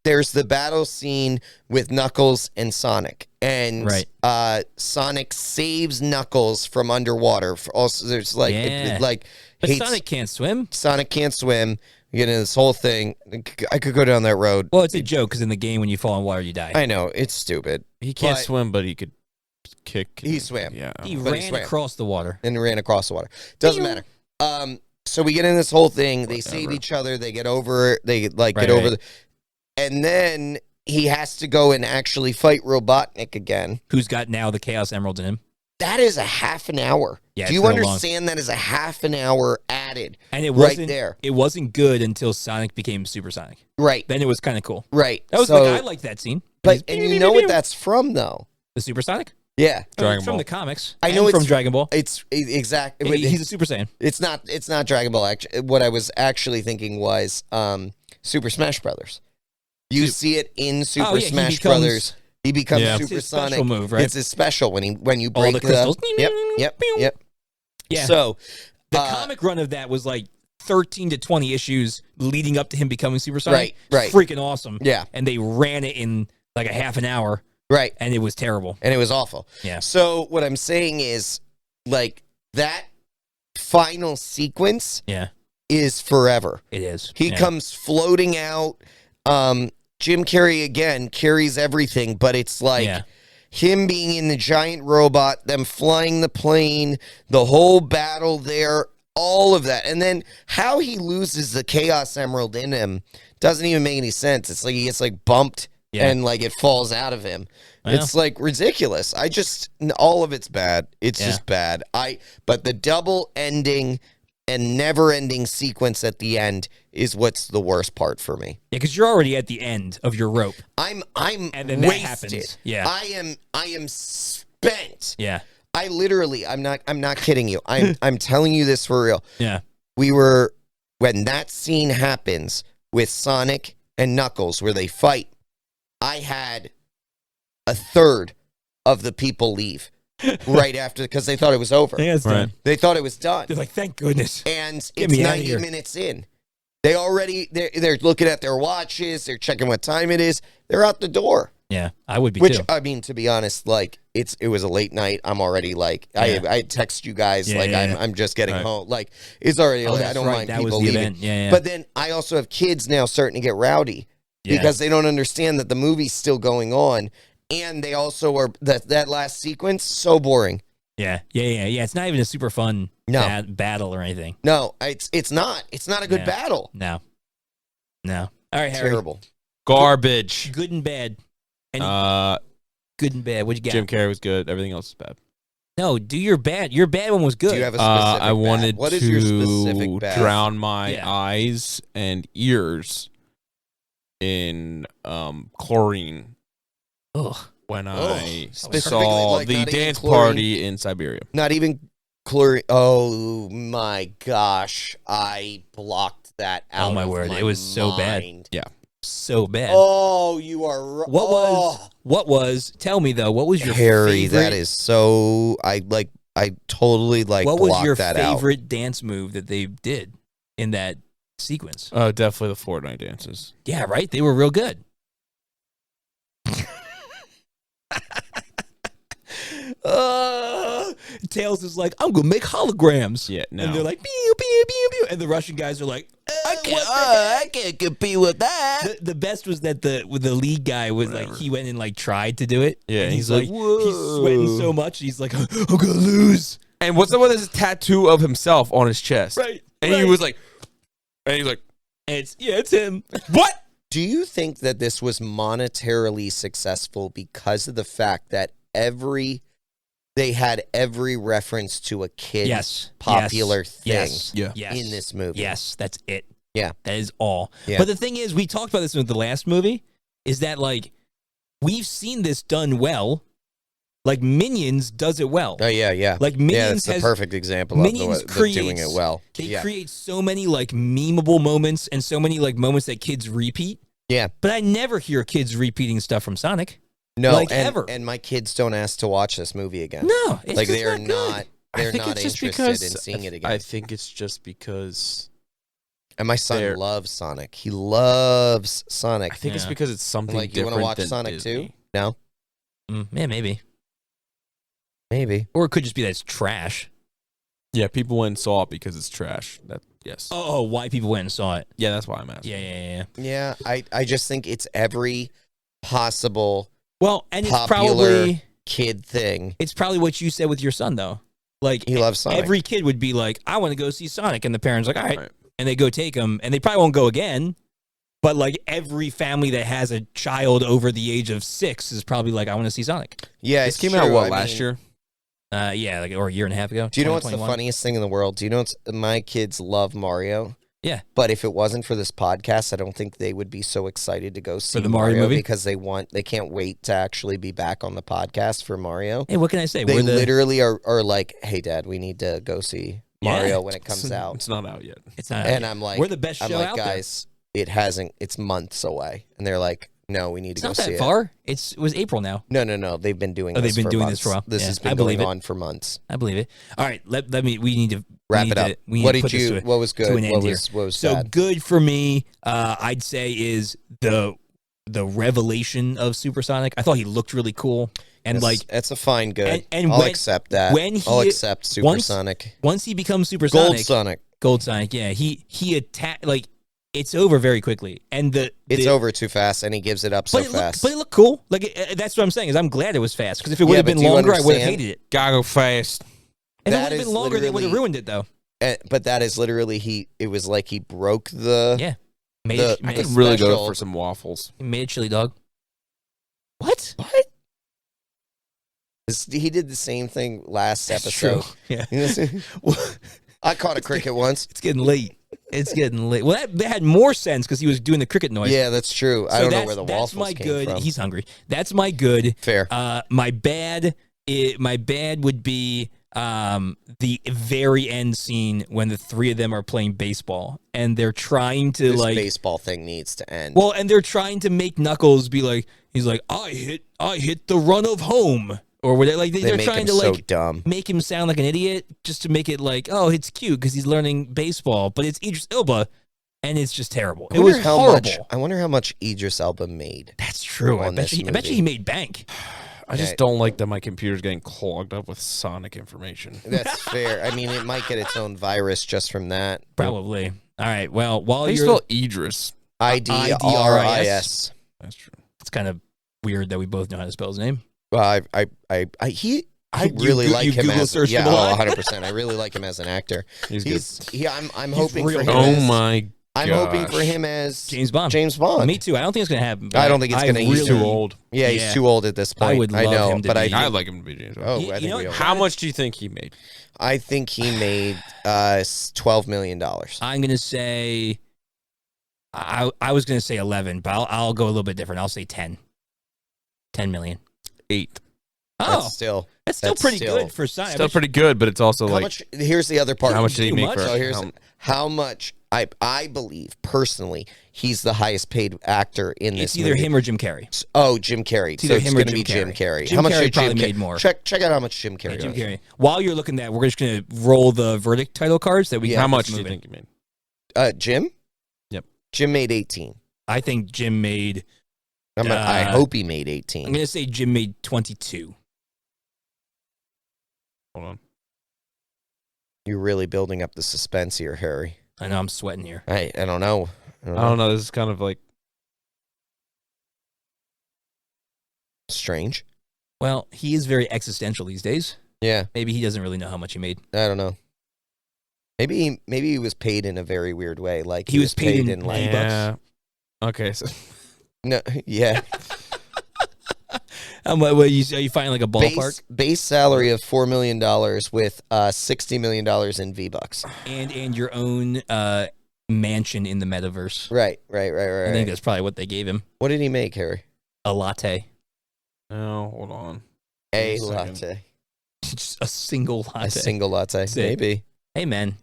there's the battle scene with Knuckles and Sonic. And Right. Sonic saves Knuckles from underwater. Also there's like Yeah. But hates- Sonic can't swim. Sonic can't swim. You know, this whole thing. I could go down that road. Well, it's a joke because in the game, when you fall in water, you die. I know it's stupid. He can't But- swim, but he could kick. He swam. Yeah. he but he ran swam. across the water. And ran across the water. Doesn't matter. So we get in this whole thing. They Whatever. save each other. They get over. They like Right, get over right. and then he has to go and actually fight Robotnik again. Who's got now the Chaos Emerald in him? That is a half an hour. Yeah, Do it's you real long. understand that is a half an hour added? And it Right wasn't there. It wasn't good until Sonic became Super Sonic. Right. Then it was kind of cool. Right. That was so, I liked that scene. but He's- and you know what that's from though? the Super Sonic. Yeah. Dragon from Ball. the comics. I know and it's from Dragon Ball. It's exactly. He's a Super Saiyan. It's not Dragon Ball. Actually, what I was actually thinking was Super Smash Brothers. You see it in Super Oh, yeah, he Smash becomes- Brothers. He becomes Yeah. It's Super his special Sonic. move, right? It's his special when you All break the crystals. Yep. Yeah. So The comic run of that was like 13 to 20 issues leading up to him becoming Super Sonic. Right. Freaking awesome. yeah, And they ran it in like a half an hour, right. and it was terrible. And it was awful. Yeah. So what I'm saying is, like that final sequence Yeah, is forever. it is. He Yeah. comes floating out. Jim Carrey again carries everything, but it's like Yeah. him being in the giant robot, them flying the plane, the whole battle there, all of that. And then how he loses the Chaos Emerald in him doesn't even make any sense. It's like he gets like bumped Yeah. and like it falls out of him. Well. It's like ridiculous. All of it's bad. It's Yeah. just bad. But the double ending and never ending sequence at the end is what's the worst part for me. Yeah, because you're already at the end of your rope. I'm And then that wasted. happens. Yeah. I am spent. Yeah. I literally, I'm not kidding you. I'm telling you this for real. Yeah. When that scene happens with Sonic and Knuckles where they fight, I had a third of the people leave right after because they thought it was over. Yeah, it's Right. done. They thought it was done. They're like, thank goodness. And Get it's me outta 90 here. minutes in. They're looking at their watches, they're checking what time it is. They're out the door. Yeah, I would be Which too. I mean, to be honest, like it was a late night. I'm already like Yeah. I text you guys Yeah, like yeah. I'm just getting Right. home. Like it's already Oh, late. I that's don't right. mind That was people the leaving. event. Yeah, yeah. But then I also have kids now starting to get rowdy Yeah. because they don't understand that the movie's still going on, and they also are that last sequence so boring. Yeah. It's not even a super fun No. battle or anything. No, it's not. It's not a good Yeah. battle. No. All right, Harry. Terrible. Garbage. Good and bad. And good and bad. What'd you get? Jim Carrey was good. Everything else is bad. No, do your bad. Your bad one was good. Do you have a specific? I wanted bad? What is your specific to bad? drown my Yeah. eyes and ears in chlorine Ugh. when Oh, I specifically, saw like, the not even dance chlorine? party in Siberia. Not even chlorine. Oh my gosh! I blocked that out. Oh, my of word. my It was so bad. mind. So bad. Oh, you are right. What was? Tell me though. What was your Harry? favorite? That is so. I totally like. What was blocked your that out. favorite dance move that they did in that sequence? Definitely the Fortnite dances. Yeah, right. They were real good. Tails is like, I'm gonna make holograms. Yeah, no. And they're like, pew, pew, pew, pew. And the Russian guys are like, I can't compete with that. The best was that the lead guy was like, he went and like tried to do it. Yeah, and he's he's like, he's sweating so much. He's like, I'm gonna lose. And what's up with his tattoo of himself on his chest? Right. And he was like, and he's like, It's him. what? Do you think that this was monetarily successful because of the fact that they had every reference to a kid's popular thing in this movie? Yes, that's it. Yeah. That is all. Yeah. But the thing is, we talked about this with the last movie, is that, like, we've seen this done well. Like, Minions does it well. Oh, yeah. Like, Minions that's the perfect example Minions of doing it well. They create so many, like, memeable moments and so many, like, moments that kids repeat. Yeah. But I never hear kids repeating stuff from Sonic. No, like, and, ever. And my kids don't ask to watch this movie again. No, it's like just they're not. They're I think not it's just interested because in seeing it again. I think it's just because. And my son loves Sonic. He loves Sonic. I think it's because it's something like, you different want to watch than Sonic Disney. too? No, Yeah, maybe. Or it could just be that it's trash. Yeah, people went and saw it because it's trash. Yes. Oh, why people went and saw it. Yeah, that's why I'm asking. Yeah. I just think it's every possible Well, and it's popular probably kid thing. It's probably what you said with your son, though. Like, He loves Sonic. every kid would be like, I want to go see Sonic. And the parents are like, all right. And they go take him. And they probably won't go again. But, like, every family that has a child over the age of 6 is probably like, I want to see Sonic. Yeah, This it's came true. out, I last mean, year? Yeah, like, or a year and a half ago. Do you know what's the 2021. funniest thing in the world? Do you know my kids love Mario? Yeah. But if it wasn't for this podcast, I don't think they would be so excited to go see the Mario movie? because they can't wait to actually be back on the podcast for Mario. Hey, what can I say? They literally are like, hey, Dad, we need to go see Mario Yeah. when it comes out. It's not out yet. It's not. And I'm like, we're the best show out guys, it's months away. And they're like, no, we need to there. go It's not see that far. It was April now. No. They've been doing this they've been for doing months. this for a while. This Yeah, has I been believe going it. on for months. I believe it. All right, we need to Wrap it up. What did put this you? to What was to good? an end What here. was So bad? good for me, I'd say, is the revelation of Supersonic. I thought he looked really cool, and That's a fine good. and I'll when- accept that. when I'll he- accept Supersonic. once he becomes Gold Supersonic, Sonic. Gold Sonic, yeah, he attack like it's over very quickly, and It's over too fast, and he gives it up so fast. But it looked cool. Like that's what I'm saying is I'm glad it was fast because if it would have but been do you longer, I would have understand? hated it. Gotta go fast. If it That would have is been longer, they would have literally- ruined it though. But that is literally it was like he broke the. Yeah, made The- it. I Made, could It's really special. go for some waffles. made it chili dog. What? He did the same thing last That's episode. true. Yeah. You know, I caught a cricket once. It's getting late. It's getting late. Well, that had more sense because he was doing the cricket noise. Yeah, that's true. I So don't know where the that's waffles my came good. from. He's hungry. That's my good. Fair. My bad. My bad would be the very end scene when the three of them are playing baseball and they're trying to This like baseball thing needs to end. well, and they're trying to make Knuckles be like he's like I hit the run of home or whatever. Like they they're make trying him to so like dumb. make him sound like an idiot just to make it like oh it's cute because he's learning baseball, but it's Idris Elba. And it's just terrible. It was horrible. I wonder how much Idris Elba made. That's true. I on bet this you he made bank. I just don't like that my computer's getting clogged up with Sonic information. That's fair. I mean, it might get its own virus just from that. Probably. All right. Well, while How do you you're spell Idris? IDRIS. That's true. it's kind of weird that we both know how to spell his name. Well, I really You like him Google as searched yeah, him a lot? 100%. I really like him as an actor. He's good. I'm hoping real for him. good. Oh as, my I'm hoping for gosh. him as James Bond. James Bond. Me too. I don't think it's gonna happen. I don't think it's gonna- he's He's too old. Yeah, he's Yeah. too old at this point. I would love know, him to but be- I'd like him to be James Bond. Oh, You- I you think know we what? all. How much do you think he made? I think he made $12 million. I'm gonna say. I was gonna say 11, but I'll go a little bit different. I'll say 10. 10 million. 8. Oh, That's still pretty still- good for Sonic. Still pretty good, but it's also how like much. Here's the other part. how much did he too make much. for? So here's how much I believe personally he's the highest paid actor in this. It's either movie. him or Jim Carrey. Oh, Jim Carrey. It's So either it's him or going to be Jim Jim Carrey. Jim How much Carrey did Jim probably Ca- made more. Check out how much Jim Carrey. Yeah, Jim does. Carrey. While you're looking at that, we're just gonna roll the verdict title cards that we. Yeah. How got much this do you movie. think he made? Jim. Yep. Jim made 18. I think Jim made. I hope he made 18. I'm gonna say Jim made 22. Hold on. You're really building up the suspense here, Harry. I know I'm sweating here. I don't know. I don't know. This is kind of like Strange. Well, he is very existential these days. Yeah, Maybe he doesn't really know how much he made. I don't know. Maybe he was paid in a very weird way. Like He was paid in like $90. Yeah. Okay, so no, yeah. Are you finding like a ballpark? Base salary of $4 million with $60 million in V-Bucks. And your own mansion in the metaverse. Right. I think that's probably what they gave him. What did he make, Harry? A latte. no, hold on. A Give me a second. latte. Just a single latte. A single latte. Sick. Maybe. Hey, man.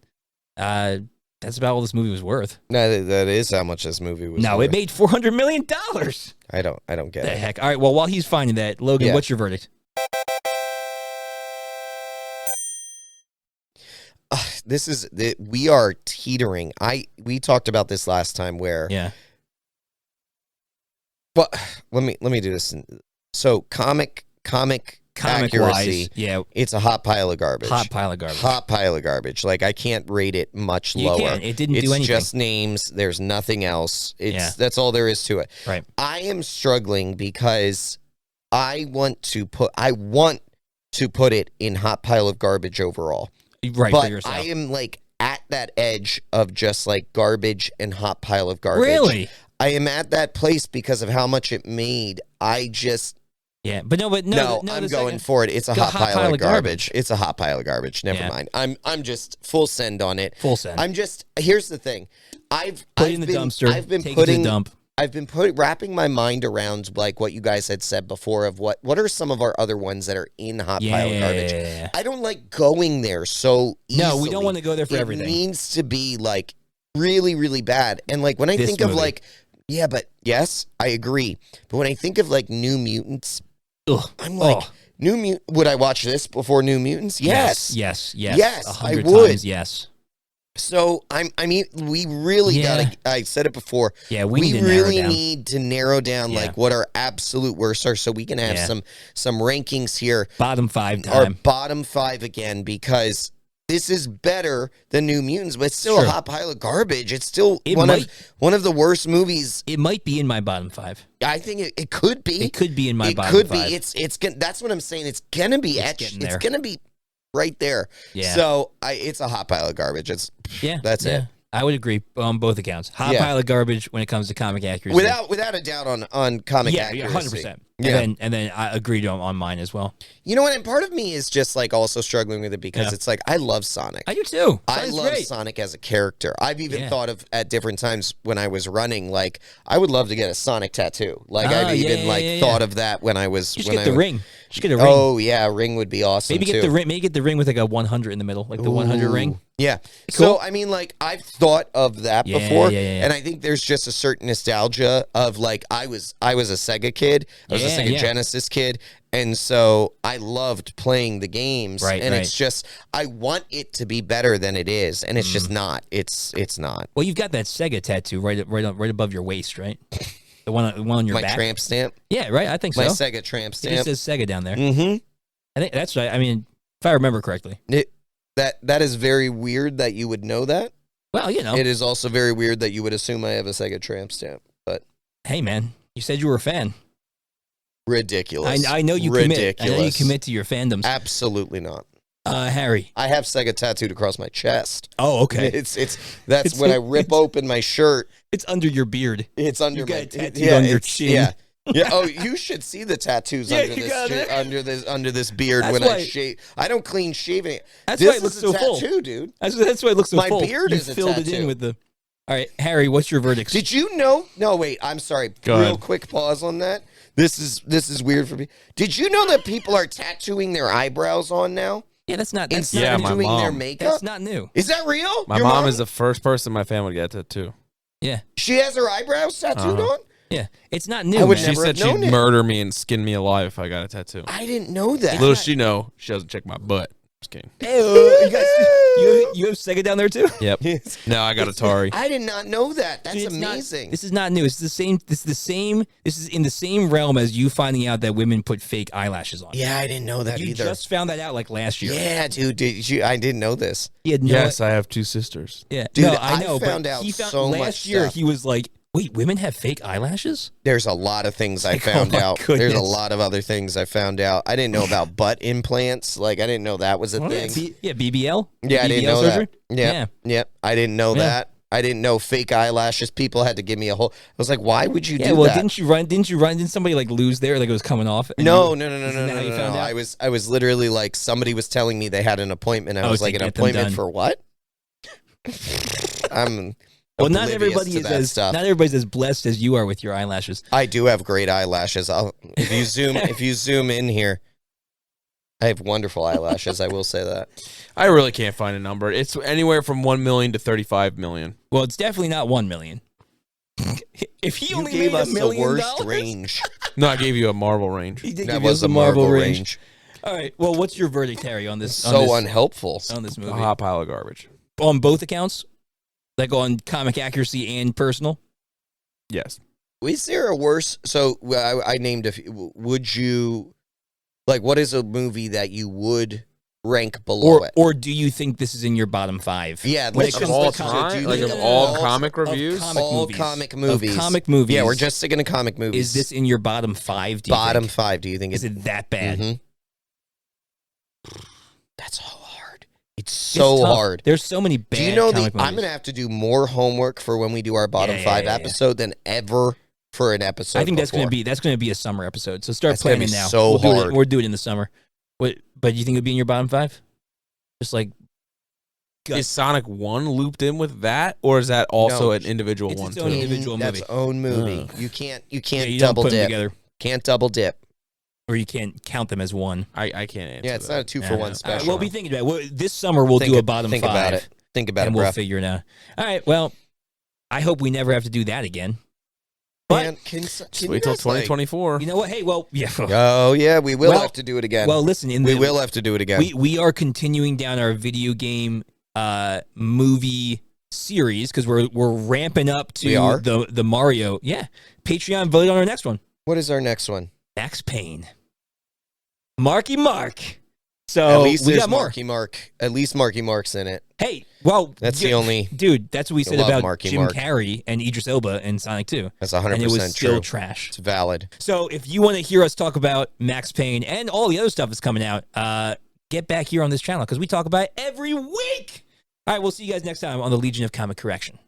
That's about all this movie was worth. No, that is how much this movie was. No, worth. it made $400 million. I don't get The it. heck? All right, well, while he's finding that, Logan, Yeah. what's your verdict? We are teetering. We talked about this last time where Yeah. but let me do this. So comic accuracy, Comic-wise, yeah, it's a hot pile of garbage. hot pile of garbage. Hot pile of garbage. Like I can't rate it much You lower. can't. It didn't It's do anything. just names. There's nothing else. Yeah. That's all there is to it. Right. I am struggling because I want to put it in hot pile of garbage overall. Right, for But yourself. I am like at that edge of just like garbage and hot pile of garbage. Really? I am at that place because of how much it made. I just Yeah, but no, I'm the going second- for it. It's a Got hot pile of garbage. It's a hot pile of garbage. Never Yeah. mind. I'm just full send on it. Full send. Here's the thing. Put it in the dumpster. I've been take putting it to the dump. I've been wrapping my mind around like what you guys had said before of what are some of our other ones that are in hot pile of garbage. Yeah. I don't like going there so easily. No, we don't want to go there for It everything. needs to be like really, really bad. And like when I This think of movie. like, yeah, but yes, I agree. But when I think of like New Mutants, I'm like, would I watch this before New Mutants? Yes. Yes. Yes, 100 I would. times yes. So we really Yeah. gotta. I said it before. Yeah, we We need to narrow really down. need to narrow down Yeah. like what our absolute worst are, so we can have Yeah. some rankings here. Bottom 5 Our time. bottom 5 again, because this is better than New Mutants, but it's still Sure. a hot pile of garbage. It's still It one might- of the worst movies. It might be in my bottom 5. I think it could be. It could be in my It bottom could 5. be. It's gonna. That's what I'm saying. It's gonna be It's etched. getting It's there. gonna be right there. Yeah. So it's a hot pile of garbage. It's Yeah. that's it. I would agree on both accounts. Hot Yeah. pile of garbage when it comes to comic accuracy. Without a doubt on comic yeah, accuracy. 100%. Yeah. And then I agreed on mine as well. You know what? And part of me is just like also struggling with it because Yeah. it's like I love Sonic. I do too. I Sonic's love great. Sonic as a character. I've even Yeah. thought of at different times when I was running, like I would love to get a Sonic tattoo. Like Ah, I've even yeah, like yeah, thought yeah. of that when I was Just when get I the was- ring. Just get a ring. Oh yeah, ring would be awesome. Maybe get too. the ring. Maybe get the ring with like a 100 in the middle, like the 100 ring. Ooh. Yeah. Cool. So I mean, like I've thought of that Yeah, before, yeah, yeah. and I think there's just a certain nostalgia of like I was a Sega kid, I was a Yeah, Sega yeah. Genesis kid, and so I loved playing the games. Right, and right. it's just I want it to be better than it is, and it's Mm. just not. It's not. Well, you've got that Sega tattoo right above your waist, right? The one on your My back. tramp stamp, Yeah, right. I think so. my Sega tramp It just stamp. says Sega down there. Mm-hmm. I think that's right. I mean, if I remember correctly. That is very weird that you would know that. Well, you know. It is also very weird that you would assume I have a Sega tramp stamp, but Hey, man, you said you were a fan. ridiculous. I know you commit. I know you Ridiculous. commit to your fandoms. Absolutely not. Harry. I have Sega tattooed across my chest. Oh, okay. That's It's- when I rip open my shirt. It's under your beard. It's under You got my it tattooed on your it's- chin. Yeah. Yeah. Oh, you should see the tattoos Yeah, under you this got it. under this beard That's when why- I shave. I don't clean shaving it. That's This why it looks is so a full. tattoo, dude. That's why it looks so My full. beard you is a filled it tattoo. in with the. All right, Harry, what's your verdict? Did you know? No, wait. I'm sorry. Go Real ahead. quick pause on that. This is weird for me. Did you know that people are tattooing their eyebrows on now Yeah, that's not. That's instead Yeah, of my doing their mom. makeup? That's not new. Is that real? My Your mom is the first person in my family to get a tattoo. Yeah, She has her eyebrows tattooed Uh-huh. on. yeah. It's not new. I would man. She never said have known she'd it. murder me and skin me alive if I got a tattoo. I didn't know that. Little she know, she doesn't check my butt. Just kidding. You guys, you have Sega down there too. Yep. No, I got Atari. I did not know that. That's Dude, it's not- amazing. this is not new. It's the same. This is the same. This is in the same realm as you finding out that women put fake eyelashes on. Yeah, I didn't know that You either. just found that out like last year. Yeah, dude. I didn't know this. He had no. Yes, I have two sisters. Yeah. Dude, no, I I know. found but out he found so last much year. stuff. He was like, Wait, women have fake eyelashes? There's a lot of things I Like, oh found my out. There's a goodness. lot of other things I found out. I didn't know about butt implants. Like, I didn't know that was a thing. Yeah, BBL. Yeah, I didn't BBL know surgery? that. Yeah, yeah, I didn't know Yeah. that. I didn't know fake eyelashes. People had to give me a whole. I was like, why would you Yeah, do well, that? didn't somebody like lose there, like it was coming off? and No, you- no, no, no, isn't no, that no, how you no, found no. out? I was literally like, somebody was telling me they had an appointment. I Oh, was to like, an get them appointment done. for what? I'm Well, not oblivious everybody to is that as stuff. not everybody's as blessed as you are with your eyelashes. I do have great eyelashes. If you zoom in here, I have wonderful eyelashes. I will say that. I really can't find a number. It's anywhere from 1 million to 35 million. Well, it's definitely not 1 million. If he You only gave made us $1 the million, worst range. No, I gave you a Marvel range. he did That give you was the a Marvel range. range. All right. Well, what's your verdict, Harry, on this? So unhelpful. on this A movie hot pile of garbage. on both accounts, like on comic accuracy and personal. Yes. Is there a worse? So I named a few. Would you like? What is a movie that you would rank below it? Or do you think this is in your bottom 5? Yeah, when it let's comes Of all to time? do Like you of think all all- comic of reviews? comic all movies. comic movies. Of comic movies. Yeah, we're just sticking to comic movies. Is this in your bottom 5? Do you bottom think? 5? Do you think Is it that bad? Mhm. That's so hard. It's It's so tough. hard. There's so many bad. Do you know comic I'm movies. gonna have to do more homework for when we do our bottom Yeah, 5 yeah, yeah. episode than ever for an episode. I think that's before. that's gonna be a summer episode. So start That's gonna planning be now. so we'll do hard. it. We'll do it in the summer. But you think it'd be in your bottom 5? Just like gut. Is Sonic 1 looped in with that? Or is that also No. an individual It's one its own too? individual That's movie. own movie. Ugh. You can't Yeah, can't don't double put them dip. together, Can't double dip. or you can't count them as one. I can't answer Yeah, it's that. not a 2 Yeah, for no. 1 All right, special. we'll be thinking about it. This summer we'll do a bottom think 5. about it. Think about and it, we'll bro. figure it out. All right. Well, I hope we never have to do that again. But Man, can Just you wait till guys, like- 2024. you know what? Hey, well, yeah. Oh yeah, we will Well- have to do it again. Well, listen. we will have to do it again. We are continuing down our video game movie series because we're ramping up to We are? the Mario. Yeah, Patreon voted on our next one, What is our next one? Max Payne. Marky Mark. At So least we there's got more. Marky Mark. At least Marky Mark's in it. Hey, well, That's the only. dude. That's what we said love about Marky Jim Mark. Carrey and Idris Elba in Sonic 2, That's and it was 100% still true. trash. It's valid. So if you want to hear us talk about Max Payne and all the other stuff that's coming out, get back here on this channel because we talk about it every week. All right, we'll see you guys next time on the Legion of Comic Correction.